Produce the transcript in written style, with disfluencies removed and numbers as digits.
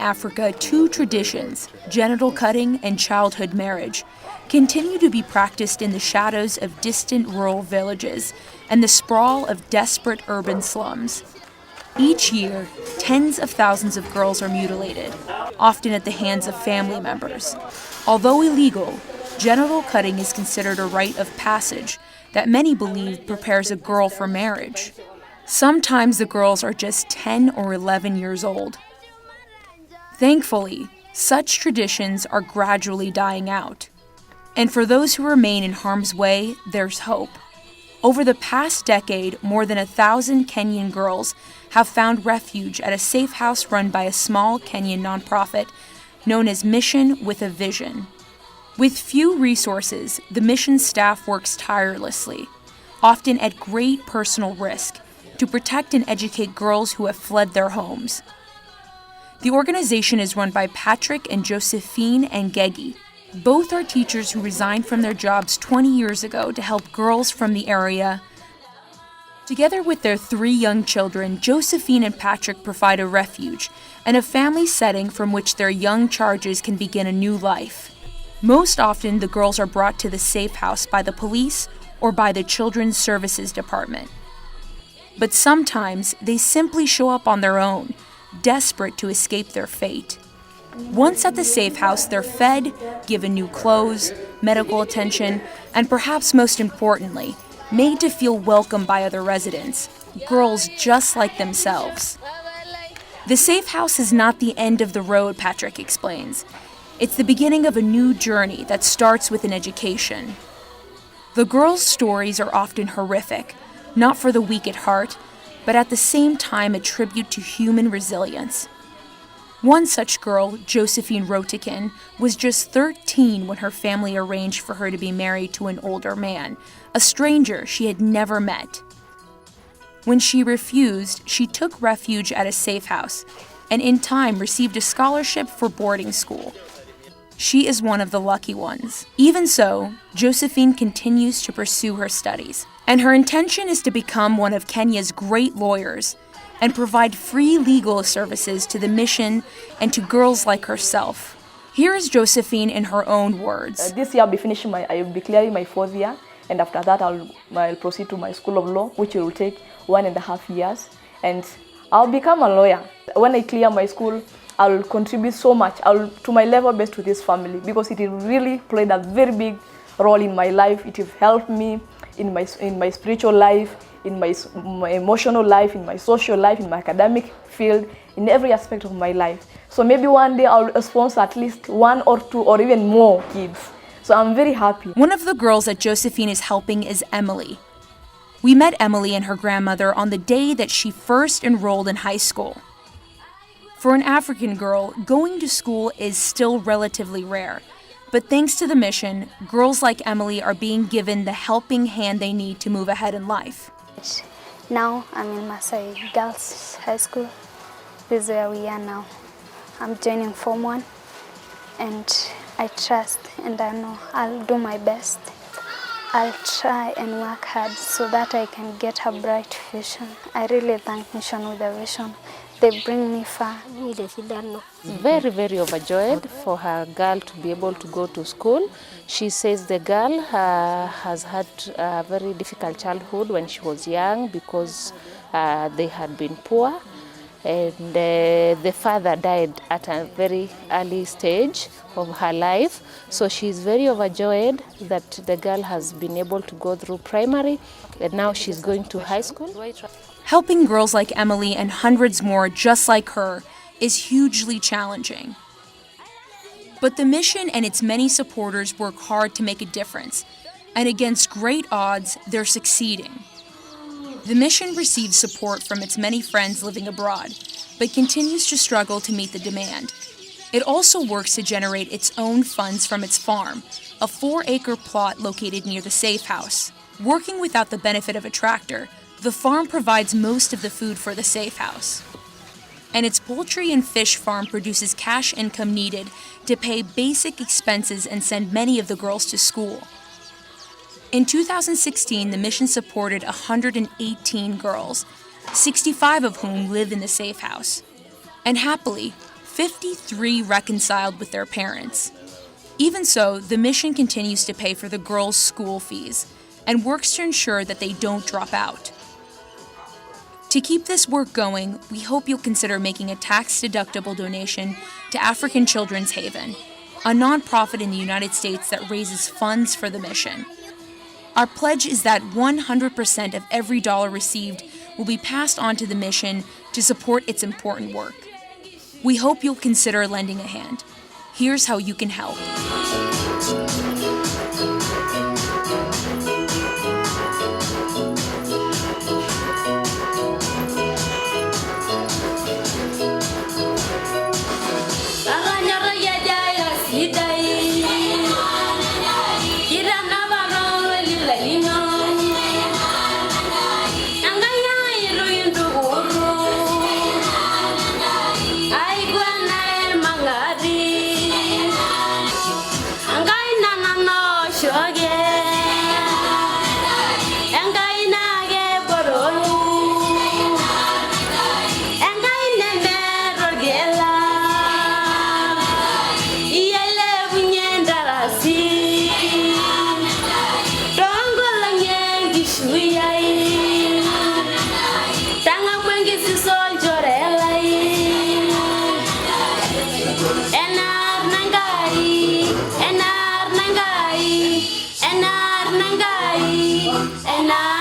Africa, two traditions, genital cutting and childhood marriage, continue to be practiced in the shadows of distant rural villages and the sprawl of desperate urban slums. Each year, tens of thousands of girls are mutilated, often at the hands of family members. Although illegal, genital cutting is considered a rite of passage that many believe prepares a girl for marriage. Sometimes the girls are just 10 or 11 years old. Thankfully, such traditions are gradually dying out. And for those who remain in harm's way, there's hope. Over the past decade, more than 1,000 Kenyan girls have found refuge at a safe house run by a small Kenyan nonprofit known as Mission with a Vision. With few resources, the mission staff works tirelessly, often at great personal risk, to protect and educate girls who have fled their homes. The organization is run by Patrick and Josephine Ngegi. Both are teachers who resigned from their jobs 20 years ago to help girls from the area. Together with their 3 young children, Josephine and Patrick provide a refuge and a family setting from which their young charges can begin a new life. Most often, the girls are brought to the safe house by the police or by the Children's Services Department. But sometimes, they simply show up on their own, desperate to escape their fate. Once at the safe house, they're fed, given new clothes, medical attention, and perhaps most importantly, made to feel welcome by other residents, girls just like themselves. The safe house is not the end of the road, Patrick explains. It's the beginning of a new journey that starts with an education. The girls' stories are often horrific, not for the weak at heart, but at the same time a tribute to human resilience. One such girl, Josephine Rotikin, was just 13 when her family arranged for her to be married to an older man, a stranger she had never met. When she refused, she took refuge at a safe house, and in time received a scholarship for boarding school. She is one of the lucky ones. Even so, Josephine continues to pursue her studies, and her intention is to become one of Kenya's great lawyers and provide free legal services to the mission and to girls like herself. Here is Josephine in her own words. This year I will be clearing my 4th year, and after that I'll proceed to my School of Law, which will take 1.5 years, and I'll become a lawyer. When I clear my school, I'll contribute so much to my level best to this family, because it really played a very big role in my life. It has helped me in my spiritual life, in my emotional life, in my social life, in my academic field, in every aspect of my life. So maybe one day I'll sponsor at least 1 or 2 or even more kids. So I'm very happy. One of the girls that Josephine is helping is Emily. We met Emily and her grandmother on the day that she first enrolled in high school. For an African girl, going to school is still relatively rare. But thanks to the mission, girls like Emily are being given the helping hand they need to move ahead in life. Now I'm in Masai Girls High School. This is where we are now. I'm joining Form 1, and I trust and I know I'll do my best. I'll try and work hard so that I can get a bright future. I really thank Mission with a Vision. They bring me far. Very, very overjoyed for her girl to be able to go to school. She says the girl has had a very difficult childhood when she was young because they had been poor, and the father died at a very early stage of her life. So she's very overjoyed that the girl has been able to go through primary, and now she's going to high school. Helping girls like Emily and hundreds more just like her is hugely challenging. But the mission and its many supporters work hard to make a difference, and against great odds, they're succeeding. The mission receives support from its many friends living abroad, but continues to struggle to meet the demand. It also works to generate its own funds from its farm, a 4-acre plot located near the safe house. Working without the benefit of a tractor, the farm provides most of the food for the safe house. And its poultry and fish farm produces cash income needed to pay basic expenses and send many of the girls to school. In 2016, the mission supported 118 girls, 65 of whom live in the safe house. And happily, 53 reconciled with their parents. Even so, the mission continues to pay for the girls' school fees and works to ensure that they don't drop out. To keep this work going, we hope you'll consider making a tax-deductible donation to African Children's Haven, a nonprofit in the United States that raises funds for the mission. Our pledge is that 100% of every dollar received will be passed on to the mission to support its important work. We hope you'll consider lending a hand. Here's how you can help. Enar